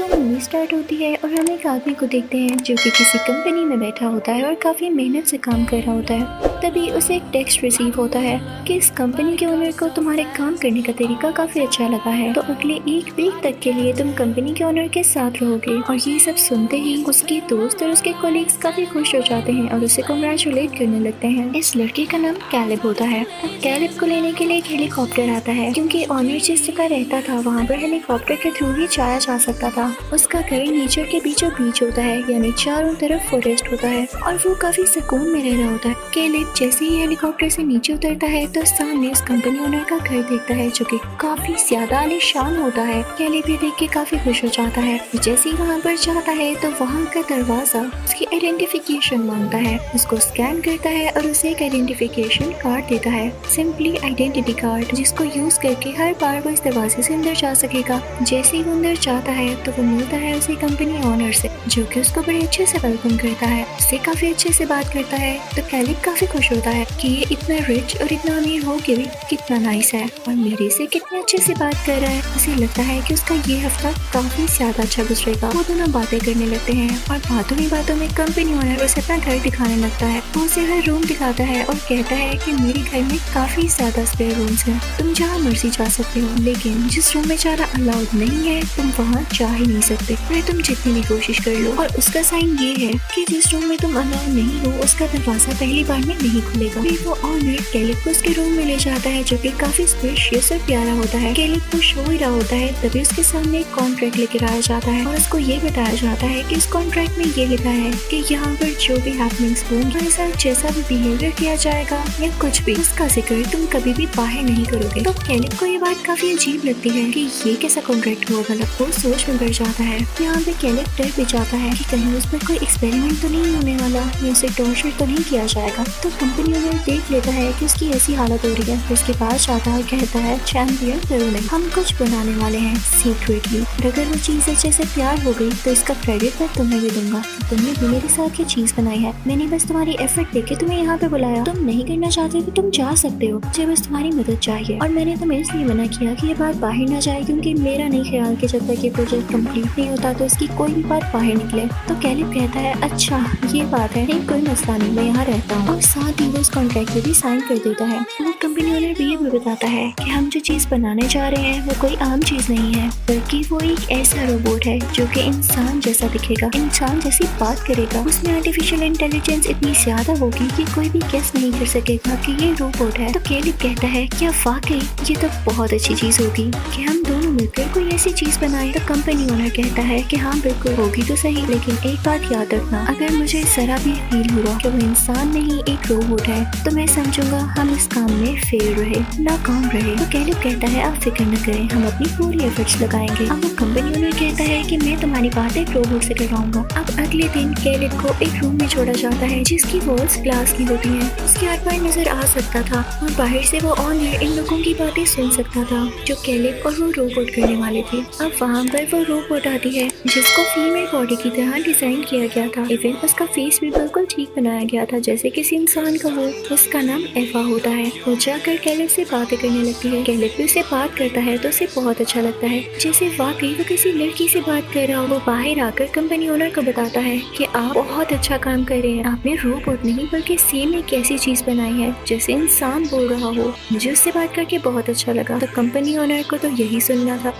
तो movie start होती है और हम एक आदमी को देखते हैं जो कि किसी कंपनी में बैठा होता है और काफी मेहनत से काम कर रहा होता है। तभी उसे एक टेक्स्ट रिसीव होता है कि इस कंपनी के ओनर को तुम्हारे काम करने का तरीका काफी अच्छा लगा है, तो अगले एक वीक तक के लिए तुम कंपनी के ओनर के साथ रहोगे। और ये सब सुनते ही उसके दोस्त और उसके कोलीग्स काफी खुश हो जाते हैं और उसे कांग्रेचुलेट करने लगते हैं। इस लड़के का नाम कैलिब होता है। कैलिब को लेने के लिए एक हेलीकॉप्टर आता है क्योंकि ओनर जिस जगह रहता था वहाँ पर हेलीकॉप्टर के थ्रू ही जाया जा सकता था। उसका घर नेचर के बीचों बीच होता है, यानी चारों तरफ फॉरेस्ट होता है और वो काफी सुकून में रह रहा होता है। कैलिब जैसे ही हेलीकॉप्टर से नीचे उतरता है तो सामने उस कंपनी ओनर का घर देखता है जो कि काफी ज्यादा आलीशान होता है। कैलिब ये देख के काफी खुश हो जाता है। जैसे ही वहाँ पर जाता है तो वहाँ का दरवाजा उसकी आइडेंटिफिकेशन मांगता है, उसको स्कैन करता है और उसे एक आइडेंटिफिकेशन कार्ड देता है, सिंपली आइडेंटिटी कार्ड, जिसको यूज करके हर बार वो इस दरवाजे से अंदर जा सकेगा। जैसे ही वो अंदर जाता है तो वो मिलता है उसे कंपनी ओनर से जो कि उसको बड़े अच्छे से वेलकम करता है, उससे काफी अच्छे से बात करता है। तो कैलिब काफी खुश होता है कि ये इतना रिच और इतना अमीर हो के भी कितना नाइस है और मेरे से कितने अच्छे से बात कर रहा है। उसे लगता है कि उसका ये हफ्ता काफी ज्यादा अच्छा गुजरेगा। वो दोनों बातें करने लगते हैं और बातों ही बातों में कंपनी ओनर उसे अपना घर दिखाने लगता है। वो उसे हर रूम दिखाता है और कहता है कि मेरे घर में काफी ज्यादा स्पेयर रूम्स हैं, तुम जहाँ मर्जी जा सकते हो, लेकिन जिस रूम में जाना अलाउड नहीं है तुम वहाँ जा ही नहीं सकते, फिर तुम जितनी भी कोशिश कर लो। और उसका साइन ये है कि जिस रूम में तुम अलाउड नहीं हो उसका दरवाजा पहली बार में नहीं खुलेगा। फिर वो ऑनर कैलिब को उसके रूम में ले जाता है जो कि काफी स्पेशियस और प्यारा होता है। कैलिब को शो ही रहा होता है तभी उसके सामने एक कॉन्ट्रैक्ट लेकर आया जाता है और उसको ये बताया जाता है कि इस कॉन्ट्रैक्ट में ये लिखा है कि यहाँ पर जो भी हैपनिंग्स होंगी, हमारे साथ जैसा भी बिहेवियर किया जाएगा या कुछ भी, उसका जिक्र तुम कभी भी बाहर नहीं करोगे। तो कैलिब को ये बात काफी अजीब लगती है कि ये कैसा कॉन्ट्रैक्ट हुआ भला। वो सोच में पड़ जाता है। यहाँ पे कैलिब डर भी जाता है कि कहीं उस पर कोई एक्सपेरिमेंट तो नहीं होने वाला या उसे टॉर्चर तो नहीं किया जाएगा। तो कंपनी ओनर देख लेता है कि उसकी ऐसी हालत हो रही है, तो उसके पास जाता है और कहता है चैंपियन करो नहीं, हम कुछ बनाने वाले हैं सीक्रेटली, और अगर वो चीज अच्छे से तैयार हो गई तो इसका क्रेडिट मैं तुम्हें भी दूंगा। तुमने भी मेरे साथ ये चीज बनाई है, मैंने बस तुम्हारी एफर्ट देके तुम्हें यहाँ पे बुलाया। तुम नहीं करना चाहते तो तुम जा सकते हो, मुझे बस तुम्हारी मदद चाहिए। और मैंने तुम्हें इसलिए मना किया कि ये बात बाहर ना जाए क्योंकि मेरा नहीं ख्याल कि जब तक ये प्रोजेक्ट कंप्लीट नहीं होता तो इसकी कोई भी बात बाहर निकले। तो कैलिब कहता है अच्छा ये बात है, नहीं कोई मसला नहीं, मैं यहाँ रहता हूँ। और साथ ही वो उस कॉन्ट्रैक्ट पे भी साइन कर देता है। वो कंपनी ओनर भी ये बताता है कि हम जो चीज बनाने जा रहे हैं वो कोई आम चीज नहीं है, बल्कि वो एक ऐसा रोबोट है जो कि इंसान जैसा दिखेगा, इंसान जैसी बात करेगा। उसमें आर्टिफिशियल इंटेलिजेंस इतनी ज्यादा होगी कि कोई भी गेस नहीं कर सकेगा कि ये रोबोट है। तो कैलिब कहता है क्या वाकई ये तो बहुत अच्छी चीज होगी कि हम दोनों मिलकर कोई ऐसी चीज बनाए। तो कंपनी ओनर कहता है कि हाँ बिल्कुल होगी तो सही, लेकिन एक बात याद रखना, अगर मुझे जरा भी फील हुआ कि वो इंसान नहीं एक रोबोट है तो मैं समझूंगा हम इस काम में फेल रहे, नाकाम रहे। तो कैलिब कहता है आप फिक्र न करें, हम अपनी पूरी एफर्ट्स लगाएंगे। अब वो कंपनी ओनर कहता है कि मैं तुम्हारी बात एक रोबोट से करवाऊंगा। अब अगले दिन कैलिब को एक रूम में छोड़ा जाता है जिसकी वॉल्स ग्लास की होती हैं, उसके आर पार नजर आ सकता था और बाहर से वो ऑनर इन लोगों की बातें सुन सकता था जो कैलिब और वो रोबोट करने वाले थे। अब वहाँ पर वो रोबोट आती है जिसको फीमेल बॉडी की तरह डिजाइन किया गया था, इवन उसका फेस भी बिल्कुल ठीक बनाया गया था जैसे किसी इंसान का हो। उसका नाम एवा होता है। वो जाकर कैलिब से बातें करने लगती है। कैलिब भी उससे बात करता है तो उसे बहुत अच्छा लगता है, जैसे वाकई वो किसी लड़की से बात कर रहा हो। वो बाहर आकर कंपनी ओनर को बताता है कि आप बहुत अच्छा काम कर रहे हैं, आपने रोबोट नहीं बल्कि सेम एक ऐसी चीज बनाई है जैसे इंसान बोल रहा हो। मुझे उससे बात करके बहुत अच्छा लगा। तो कंपनी ओनर को तो यही सुनना था।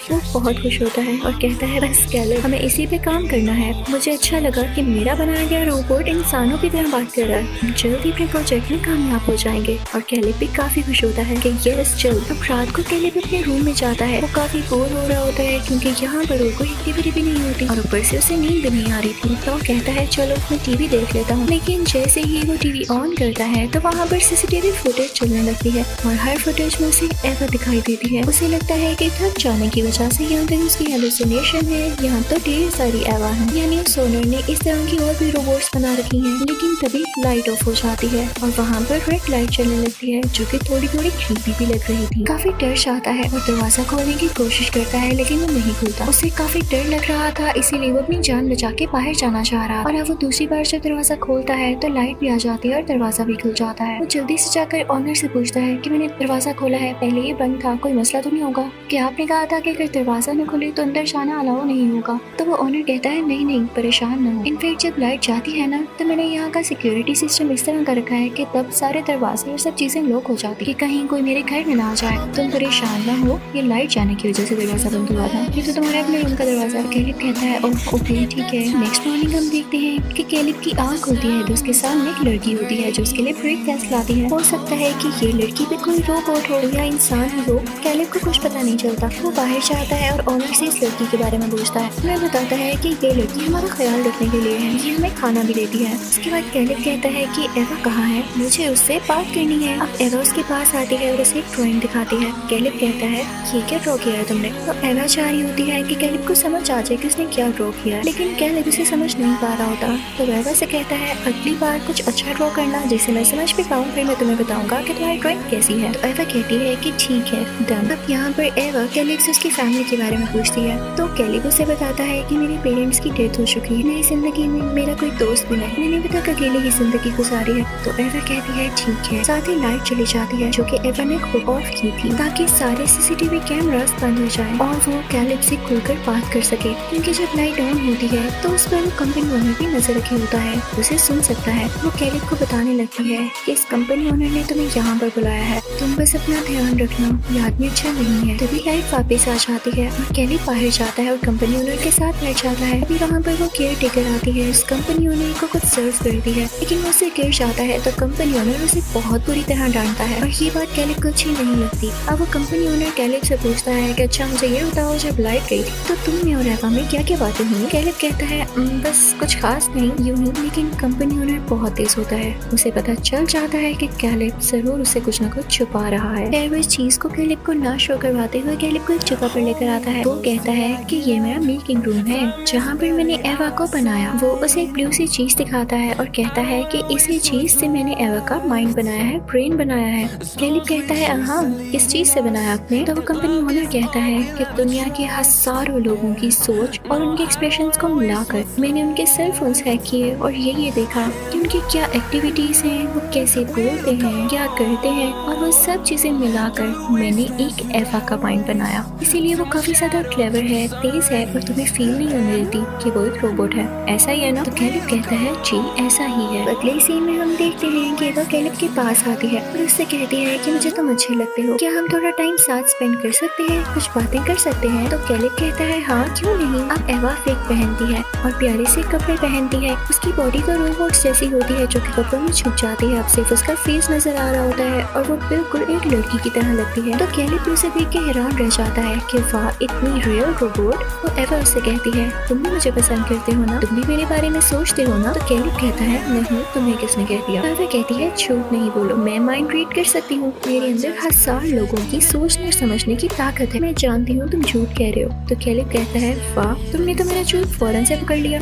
वो बहुत खुश होता है और कहता है बस कैलिब हमें इसी पे काम करना है। मुझे अच्छा लगा कि मेरा बनाया गया रोबोट इंसानों की तरह बात कर रहा है, हम जल्द ही अपने प्रोजेक्ट में कामयाब हो जाएंगे। और कैलिब भी काफी खुश होता है कि यस जल्द। अब रात को कैलिब अपने रूम में जाता है। वो काफी बोर हो रहा होता है क्योंकि यहाँ पर कोई एक्टिविटी भी नहीं होती और ऊपर से उसे नींद भी नहीं आ रही थी। तो वो कहता है चलो मैं टीवी देख लेता हूँ। लेकिन जैसे ही वो टीवी ऑन करता है तो वहाँ पर सीसीटीवी फुटेज चलने लगती है और हर फुटेज में उसे एवा दिखाई देती है। उसे लगता है कि थक जाने की वजह से यहाँ तक उसकी हेलुसिनेशन है, यहाँ तो ढेर सारी एवा है, यानी उस ओनर ने इस तरह की और भी रोबोट्स बना रखी हैं। लेकिन तभी लाइट ऑफ हो जाती है और वहाँ पर रेड लाइट चलने लगती है जो कि थोड़ी थोड़ी क्रीपी भी लग रही थी। काफी डर जाता है और दरवाजा खोलने की कोशिश करता है लेकिन वो नहीं खुलता। उसे काफी डर लग रहा था इसीलिए वो अपनी जान बचा के बाहर जाना चाह रहा। और अब वो दूसरी बार जब दरवाजा खोलता है तो लाइट भी आ जाती है और दरवाजा भी खुल जाता है। वो जल्दी से जाकर ऑनर से पूछता है कि मैंने दरवाजा खोला है, पहले ये बंद था, कोई मसला तो नहीं होगा? कि आपने कहा था कि अगर दरवाजा न खुले तो अंदर जाना अलाउ नहीं होगा। तो वो ओनर कहता है नहीं नहीं परेशान न हो, इनफैक्ट जब लाइट जाती है ना तो मैंने यहाँ का सिक्योरिटी सिस्टम इस तरह का रखा है कि तब सारे दरवाजे और सब चीजें लॉक हो जाती है कि कहीं कोई मेरे घर में ना आ जाए। तुम परेशान न हो, ये लाइट जाने की वजह से दरवाजा बंद हुआ था, ये तो तुम्हारे अपने रूम का दरवाजा। कैलिब कहता है ओह ओके ठीक है। नेक्स्ट मॉर्निंग हम देखते हैं कि कैलिब की आँख होती है तो उसके सामने एक लड़की होती है जो उसके लिए ब्रेकफास्ट लाती है। हो सकता है कि ये लड़की भी कोई रोबोट हो या इंसान ही हो, कैलिब को कुछ पता नहीं चलता। वो बाहर जाता है और ओनर से इस लड़की के बारे में पूछता है। उन्हें बताता है कि ये लड़की हमारा ख्याल रखने के लिए है, ये हमें खाना भी देती है। उसके बाद कैलिब कहता है कि एवा कहाँ है, मुझे उससे बात करनी है। अब एवा उसके पास आती है और उसे एक ड्राइंग दिखाती है। कैलिब कहता है ये क्या ड्रॉ किया है तुमने। तो एवा चाह रही होती है कि कैलिब को समझ आ जाए कि उसने क्या ड्रॉ किया है, लेकिन कैलिब उसे समझ नहीं पा रहा होता। तो एवा से कहता है अगली बार कुछ अच्छा ड्रॉ करना जिसे मैं समझ भी पाऊँ, फिर मैं तुम्हें बताऊंगा कि तुम्हारी ड्राइंग कैसी है। तो एवा कहती है कि ठीक है डन। अब यहाँ पर एवा कैलिब से उसकी फैमिली के बारे में पूछती है। तो कैलिब उसे बताता है कि मेरे पेरेंट्स की डेथ हो चुकी है, मेरी जिंदगी में मेरा कोई दोस्त भी नहीं, मैंने अभी तक अकेले ही जिंदगी गुजारी है। तो एवा कहती है ठीक है। साथ ही लाइट चली जाती है जो कि एवा ने खुद ऑफ की थी ताकि सारे सीसीटीवी कैमरास बंद हो जाए और वो कैलिब से खुलकर बात कर सके, क्योंकि जब लाइट ऑन होती है तो उस पर वो कंपनी ओनर भी नजर रखे होता है, उसे सुन सकता है। वो कैलिब को बताने लगती है कि इस कंपनी ओनर ने तुम्हें यहाँ पर बुलाया है, तुम बस अपना ध्यान रखना, ये आदमी अच्छा नहीं है। तभी लाइट वापस आ जाती है और कैलिब बाहर जाता है और कंपनी ओनर के साथ बैठ जाता है। अभी वहाँ पर वो केयर टेकर आती है, इस कंपनी ओनर को कुछ सर्व करती है, लेकिन वो उसे गिर जाता है तो कंपनी ओनर उसे बहुत बुरी तरह डांटता है और ये बात कैलिब को अच्छी नहीं लगती। अब वो कंपनी ओनर कैलिब से पूछता है कि अच्छा मुझे ये बताओ जब लाइट गई थी तो तुम और एवा में क्या क्या बातें हुई। कैलिब कहता है बस कुछ खास नहीं यूं ही, लेकिन कंपनी ओनर बहुत तेज होता है, उसे पता चल जाता है कि कैलिब जरूर उसे कुछ न कुछ छुपा रहा है। फिर वो इस चीज को कैलिब को ना शो करवाते हुए कैलिब को एक जगह पर लेकर आता है। वो कहता है कि ये मेरा मेकिंग रूम है जहाँ पर मैंने एवा को बनाया। वो उसे एक ब्लू सी चीज दिखाता है और कहता है कि इसी चीज से मैंने एवा का माइंड बनाया है, ब्रेन बनाया है। कैलिब कहता है हाँ किस चीज से बनाया आपने। तो वो कंपनी ओनर कहता है कि दुनिया के हजारों लोगों की सोच और उनके एक्सप्रेशंस को मिलाकर मैंने उनके सेल फोन्स हैक किए और ये देखा कि उनकी क्या एक्टिविटीज हैं, वो कैसे बोलते हैं, क्या करते हैं, और वो सब चीजें मिलाकर मैंने एक एवा का माइंड बनाया। इसीलिए वो काफी ज्यादा क्लेवर है, तेज है और तुम्हें फील नहीं होने देती कि वो एक रोबोट है। ऐसा ही है ना। तो कैलिब कहता है जी ऐसा ही है। अगले सीन में हम देखते हैं कि एवा कैलिब के पास आती है और उससे कहती है कि मुझे तुम अच्छे लगते हो, क्या हम थोड़ा टाइम साथ स्पेंड कर सकते हैं, कुछ बातें कर सकते हैं। तो कैलिब कहता है हाँ क्यों नहीं। अब एवा फेक पहनती है और प्यारे से कपड़े पहनती है। उसकी बॉडी तो रोबोट्स जैसी होती है जो कि कपड़ों में छुप जाती है। अब सिर्फ उसका फेस नजर आ रहा होता है और वो बिल्कुल एक लड़की की तरह लगती है। तो कैलिब उसे देख के हैरान रह जाता है कि वाह इतनी रियल रोबोट। तो एवा उससे कहती है तुम भी मुझे पसंद करते हो ना, तुम भी मेरे बारे में सोचते हो ना। तो कैलिब कहता है नहीं तुम्हें किसने कह दिया। एवा कहती है झूठ नहीं बोलो, मैं माइंड रीड कर सकती हूँ, मेरे अंदर हजार लोगों की सोचने और समझने की ताकत है, मैं जानती हूँ तुम झूठ कह रहे हो। तो कैलिब कहता है वाह तुमने तो मेरा झूठ फौरन से पकड़ लिया।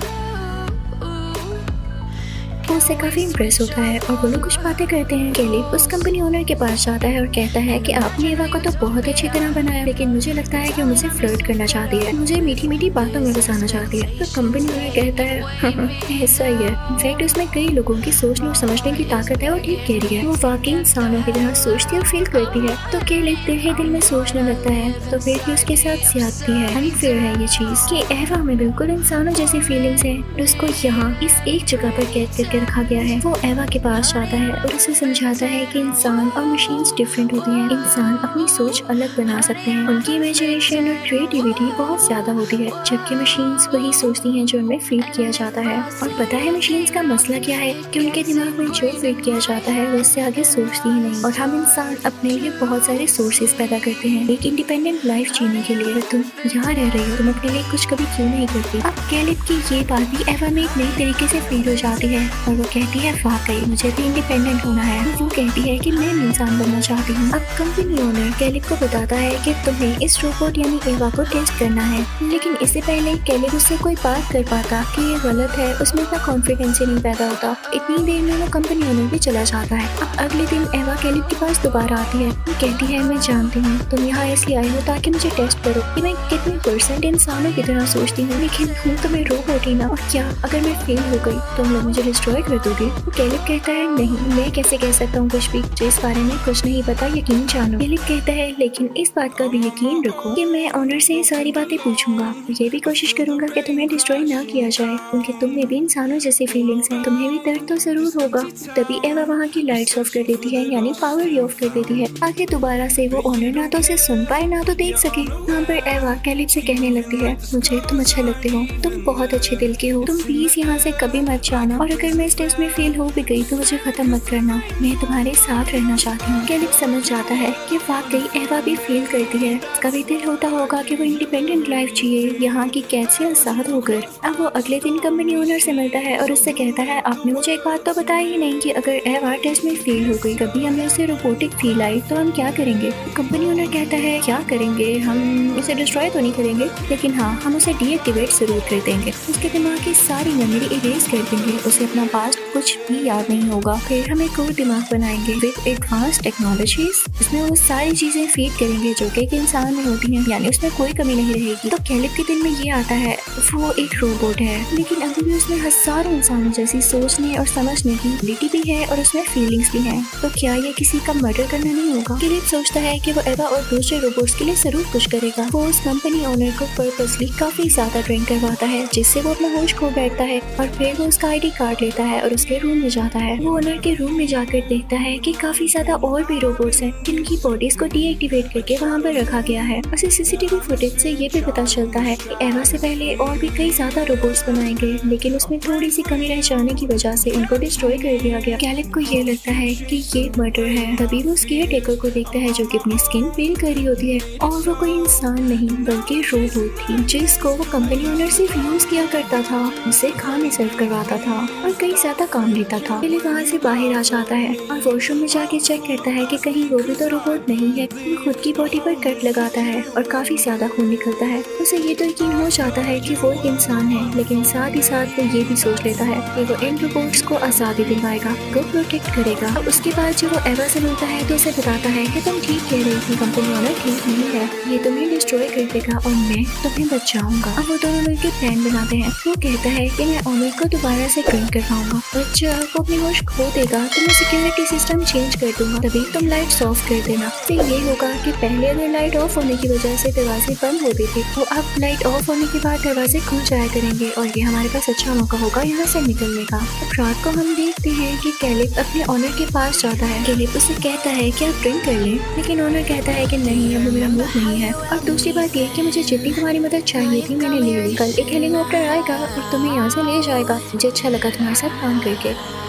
वो उससे काफी इम्प्रेस होता है और वो लोग कुछ बातें करते हैं। कैलिब उस कंपनी ओनर के पास जाता है और कहता है कि आपने एवा को तो बहुत अच्छी तरह बनाया, लेकिन मुझे लगता है कि वो मुझे फ्लर्ट करना चाहती है, मुझे मीठी मीठी बातों में फंसाना चाहती है। तो कंपनी ओनर कहता है ऐसा ही है, इनफैक्ट उसमें कई लोगों की सोचने और समझने की ताकत है, वो ठीक कह रही है, वो वाकई इंसानों की तरह सोचती और फील करती है। तो कैलिब दिल ही दिल में सोचने लगता है तो फिर भी उसके साथ ज्यादती है, अनफेयर है ये चीज कि एवा में बिल्कुल इंसानों जैसी फीलिंग्स है और उसको यहाँ इस एक जगह पर कैद करके रखा गया है। वो एवा के पास जाता है और उसे समझाता है कि इंसान और मशीन्स डिफरेंट होती हैं, इंसान अपनी सोच अलग बना सकते हैं, उनकी इमेजिनेशन और क्रिएटिविटी बहुत ज्यादा होती है, जबकि मशीन्स वही सोचती हैं जो उनमें फीड किया जाता है। और पता है मशीन्स का मसला क्या है कि उनके दिमाग में जो फीड किया जाता है वो उससे आगे सोचती ही नहीं। और हम इंसान अपने लिए बहुत सारे सोर्सेज पैदा करते हैं एक इंडिपेंडेंट लाइफ जीने के लिए। तुम यहाँ रह रही हो, तुम अपने लिए कुछ कभी क्यों नहीं करती। अब कैलिब की ये बात भी एवा में एक नई तरीके से फील हो जाती है और वो कहती है वाकई मुझे भी इंडिपेंडेंट होना है। वो कहती है कि मैं इंसान बनना चाहती हूँ। अब कंपनी ओनर कैलिब को बताता है कि तुम्हें इस रोबोट यानी एवा को टेस्ट करना है, लेकिन इससे पहले कैलिब उससे कोई बात कर पाता कि ये गलत है, उसमें इतना कॉन्फिडेंस ही नहीं पैदा होता। इतनी देर में वो कंपनी ओनर भी चला जाता है। अब अगले दिन एवा कैलिब के पास दोबारा आती है। वो कहती है मैं जानती हूँ तुम यहाँ इसलिए आई हो ताकि मुझे टेस्ट करो कि मैं कितनी % इंसानों की तरह सोचती हूँ, लेकिन हूँ तो मैं रोबोट ही ना। और क्या अगर मैं फेल हो गई तुम लोग मुझे डिस्ट्रॉय डिस्ट्रॉय कर दोगे? तो कैलिब कहता है नहीं, मैं कैसे कह सकता हूँ कुछ भी, जो इस बारे में कुछ नहीं पता यकीन जानो। कैलिब कहता है लेकिन इस बात का भी यकीन रखो कि मैं ऑनर से ये सारी बातें पूछूंगा, ये भी कोशिश करूंगा कि तुम्हें डिस्ट्रॉय ना किया जाए, क्योंकि तुम में भी इंसानों जैसी फीलिंग्स हैं, तुम्हें भी दर्द तो जरूर होगा। तभी एवा वहाँ की लाइट्स ऑफ कर देती है, यानी पावर ही ऑफ कर देती है, ताकि दोबारा से वो ऑनर ना तो उसे सुन पाए ना तो देख सके। यहाँ पर एवा कैलिब से कहने लगती है, मुझे तुम अच्छे लगते हो, तुम बहुत अच्छे दिल के हो, तुम प्लीज यहाँ से कभी मत जाना, और अगर मैं इस टेस्ट में फेल हो भी गई तो मुझे खत्म मत करना, मैं तुम्हारे साथ रहना चाहती हूँ। कैलिब समझ जाता है कि वाकई एवा भी फेल करती है, उसका भी दिल होता होगा कि वो इंडिपेंडेंट लाइफ जिए, यहाँ की कैद से आजाद होकर। अब वो अगले दिन कंपनी ओनर से मिलता है और उससे कहता है, आपने मुझे एक बात तो बताई ही नहीं कि अगर एवा टेस्ट में फेल हो गई, कभी हमें उसे रोबोटिक फील आई तो हम क्या करेंगे? कंपनी ओनर कहता है, क्या करेंगे, हम उसे डिस्ट्रॉय तो नहीं करेंगे, लेकिन हाँ हम उसे डीएक्टिवेट जरूर कर देंगे, उसके दिमाग की सारी मेमोरी इरेज कर देंगे, उसे अपना पास्ट कुछ भी याद नहीं होगा, फिर हम एक और दिमाग बनाएंगे विद एडवांस टेक्नोलॉजीज, इसमें वो सारी चीजें फीड करेंगे जो कि एक इंसान में होती हैं, यानी उसमें कोई कमी नहीं रहेगी। तो कैलिब के दिल में ये आता है वो एक रोबोट है, लेकिन अभी भी उसमें हजारों इंसानों जैसी सोचने और समझने की एबिलिटी भी है और उसमें फीलिंग्स भी हैं, तो क्या ये किसी का मर्डर करना नहीं होगा? कैलिब सोचता है कि वो एवा और दूसरे रोबोट्स के लिए जरूर कुछ करेगा। वो उस कंपनी ओनर को पर्पसली काफी ज्यादा ट्रेन करवाता है, जिससे वो अपना होश खो बैठता है, और फिर वो उसका आईडी कार्ड लेता है और उसके रूम में जाता है। वो ओनर के रूम में जाकर देखता है कि काफी ज्यादा और भी रोबोट्स हैं जिनकी बॉडीज को डीएक्टिवेट करके वहाँ पर रखा गया है। उसे सीसीटीवी फुटेज से ये भी पता चलता है कि एवा से पहले और भी कई ज्यादा रोबोट्स बनाए गए, लेकिन उसमें थोड़ी सी कमी रह जाने की वजह से उनको डिस्ट्रॉय कर दिया गया। कैलिब को ये लगता है कि ये मर्डर है। तभी वो केयर टेकर को देखता है जो कि अपनी स्किन पील कर रही होती है, और वो कोई इंसान नहीं बल्कि रोबोट थी, जिसको वो कंपनी ओनर सिर्फ यूज किया करता था, उसे खाने सर्व करवाता था और कई ज्यादा काम लेता था। कैलिब वहाँ से बाहर आ जाता है और वॉशरूम में जाके चेक करता है कि कहीं वो भी तो रोबोट नहीं है। वो खुद की बॉडी पर कट लगाता है और काफी ज्यादा खून निकलता है। उसे ये तो यकीन हो जाता है कि वो एक इंसान है, लेकिन साथ ही साथ वो ये भी सोच लेता है कि वो इन रोबोट्स को आजादी दिलवाएगा, को प्रोटेक्ट करेगा। अब उसके बाद जब वो एवा से मिलता है तो उसे बताता है कि तुम ठीक कह रही थी, कंपनी ओनर ठीक नहीं है, ये तुम्हें डिस्ट्रॉय कर देगा और मैं तुम्हें बचाऊंगा। अब वो दोनों मिलकर प्लान बनाते हैं। वो कहता है कि मैं ओनर को दोबारा से ट्रेन करवाऊंगा, और जब वो अपनी होश खो देगा तो मैं सिक्योरिटी सिस्टम चेंज कर दूंगा, तभी तुम लाइट्स ऑफ कर देना। तो ये होगा कि पहले अगर लाइट ऑफ होने की वजह से दरवाजे बंद होते थे, तो अब लाइट ऑफ होने के बाद दरवाजे खुल जाया करेंगे, और ये हमारे पास अच्छा मौका होगा यहाँ से निकलने का। अब रात को हम देखते हैं कि कैलिब अपने ओनर के पास जाता है। कैलिब उसे कहता है कि आप ड्रिंक कर लें, लेकिन ओनर कहता है कि नहीं, अब मेरा मूड नहीं है, और दूसरी बात ये कि मुझे जितनी तुम्हारी मदद चाहिए थी मैंने ले ली, कल एक हेलीकॉप्टर आएगा और तुम्हें यहाँ से ले जाएगा। मुझे अच्छा लगा तुम्हारे साथ काम करके।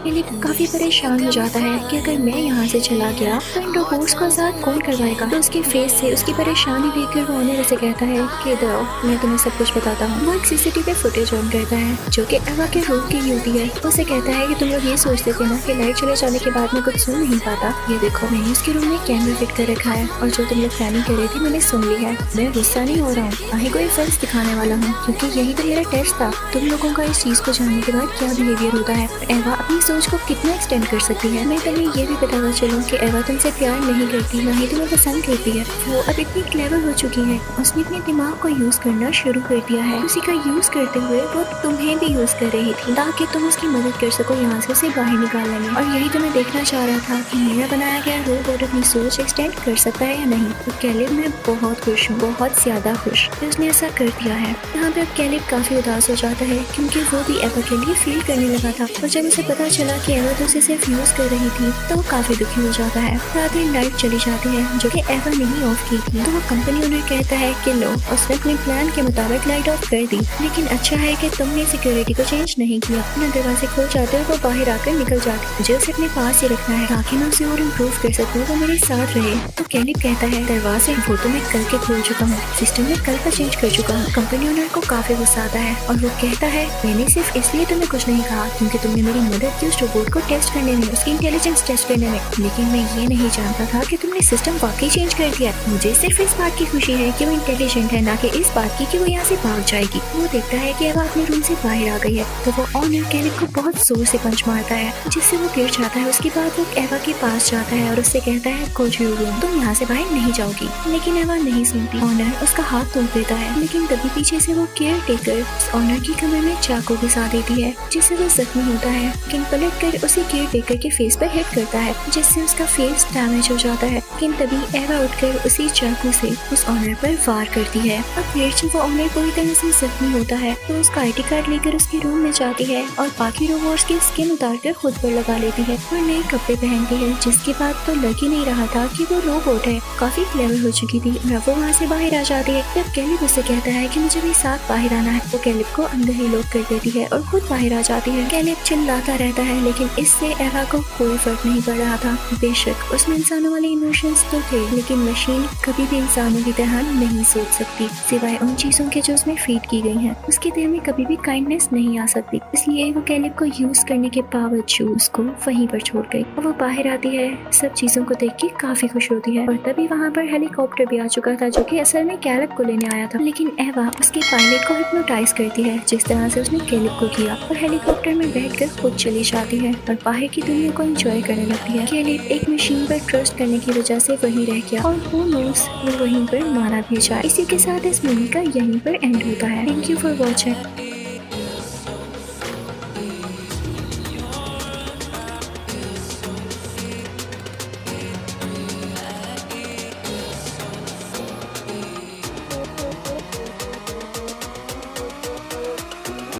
कैलिब काफी परेशान हो जाता है कि अगर मैं यहाँ से चला गया तो इन रोबोट्स को आजाद कौन करवाएगा। तो उसके फेस से उसकी परेशानी देखकर वो ओनर उसे कहता है कि इधर आओ, मैं तुम्हें सब कुछ बताता हूँ। वो एक सीसीटीवी फुटेज ऑन करता है जो कि एवा के रूम की होती है। उसे कहता है कि तुम लोग ये सोचते थे ना कि लाइट चले जाने के बाद मैं कुछ सुन नहीं पाता, ये देखो मैंने उसके रूम में कैमरा फिट कर रखा है, और जो तुम लोग प्लानिंग कर रहे थे मैंने सुन ली है। मैं गुस्सा नहीं हो रहा हूँ, आगे कोई फर्ज दिखाने वाला हूँ, क्योंकि यही तो मेरा टेस्ट था। तुम लोगों का इस चीज को जानने के बाद क्या बिहेवियर होता है, एवा अपनी सोच को कितना एक्सटेंड कर सकती है। मैं तुम्हें ये भी बताना चलूँ कि एवा तुमसे प्यार नहीं करती, ना ही तुम्हें पसंद करती है। वो अब इतनी क्लेवर हो चुकी है, उसने अपने दिमाग को यूज करना शुरू कर दिया है। उसी का यूज करते हुए वो तुम्हें भी यूज कर रही थी, ताकि तुम उसकी मदद कर सको यहाँ से उसे बाहर निकालने में। और यही तुम्हें देखना चाह रहा था कि मेरा बनाया गया रोबोट अपनी सोच एक्सटेंड कर सकता है या नहीं। तो कैलिब मैं बहुत खुश हूँ, बहुत ज्यादा खुश कि उसने ऐसा कर दिया है। यहाँ पे अब कैलिब काफी उदास हो जाता है, क्योंकि वो भी एवा के लिए फील करने लगा था, और जब उसे पता चला कि एवा तो उसे सिर्फ यूज कर रही थी तो वो काफी दुखी हो जाता है। साथ ही लाइट चली जाती है जो कि एवा ने ही ऑफ की थी। तो वो कंपनी ओनर कहता है कि लो, उसने अपने प्लान के मुताबिक लाइट ऑफ कर दी, लेकिन अच्छा है कि तुमने सिक्योरिटी को चेंज नहीं किया। अपना दरवाजे खोल जाते हो वो बाहर आकर निकल जाती, मुझे उसे अपने पास ही रखना है ताकि मैं उसे और इम्प्रूव कर सकूँ, वो मेरे साथ रहे। तो कैलिब कहता है दरवाजे वो तो मैं कल के खोल चुका हूँ, सिस्टम में कल का चेंज कर चुका हूँ। कंपनी ओनर को काफी गुस्सा आता है और वो कहता है मैंने सिर्फ इसलिए तुम्हें कुछ नहीं कहा क्योंकि तुमने मेरी मदद की उस रोबोट को टेस्ट करने में, उसकी इंटेलिजेंस टेस्ट करने में, लेकिन मैं ये नहीं जानता था कि तुमने सिस्टम वाकई चेंज कर दिया। मुझे सिर्फ इस बात की खुशी है कि वो इंटेलिजेंट है, ना कि इस बात की कि वो यहाँ से भाग जाएगी। वो देखता है कि एवा अपने रूम से बाहर आ गई है तो वो ऑनर कैलिब को बहुत जोर से पंच मारता है जिससे वो गिर जाता है। उसके बाद वो एवा के पास जाता है और उससे कहता है कुछ तुम यहाँ से बाहर नहीं जाओगी, लेकिन एवा नहीं सुनती। ऑनर उसका हाथ तोड़ देता है, लेकिन तभी पीछे से वो केयर टेकर उस ऑनर की कमर में चाकू घुसा देती है जिससे वो जख्मी होता है। किंग पलट कर उसी केयर टेकर के फेस पर हिट करता है जिससे उसका फेस डैमेज हो जाता है। लेकिन तभी एवा उठकर उसी चाकू से उस ऑनर पर वार करती है। अब फिर जब वो ऑनर पूरी तरह से जख्मी होता है तो उसका आईडी कार्ड लेकर उसके रूम में जाती है और बाकी रोबोट्स की स्किन उतार कर खुद पर लगा लेती है और नए कपड़े पहनती है, जिसके बाद तो लग ही नहीं रहा था कि वो रोबोट है। काफी क्लेवर हो चुकी थी और वो वहाँ से बाहर आ जाती है। जब कैलिब उससे कहता है कि मुझे भी साथ बाहर आना है, वो कैलिब को अंदर ही लॉक कर देती है और खुद बाहर आ जाती है। कैलिब चिल्लाता रहता है लेकिन इससे एवा को कोई फर्क नहीं पड़ रहा था। बेशक उसमें इंसानों वाले इमोशंस तो थे, लेकिन मशीन कभी भी इंसानों की तरह नहीं सोच सकती सिवाय उन चीजों के जो उसमें फीड की गई हैं। उसके दिल में कभी भी काइंडनेस नहीं आ सकती, इसलिए वो कैलिब को यूज करने के बावजूद उसको वहीं पर छोड़ गई। और वो बाहर आती है, सब चीजों को देख के काफी खुश होती है और तभी वहाँ पर हेलीकॉप्टर भी आ चुका था जो कि असल में कैलिब को लेने आया था। लेकिन एवा उसके पायलट को हिप्नोटाइज करती है जिस तरह से उसने कैलिब को किया और हेलीकॉप्टर में बैठकर खुद चली जाती है और बाहर की दुनिया को एंजॉय करने लगती है। कैलिब एक मशीन पर ट्रस्ट करने की वजह से वहीं रह गया और हू नोस वो वहीं पर मारा भी जाए। इसी के साथ इस मूवी का यहीं पर एंड होता है। Thank you for watching.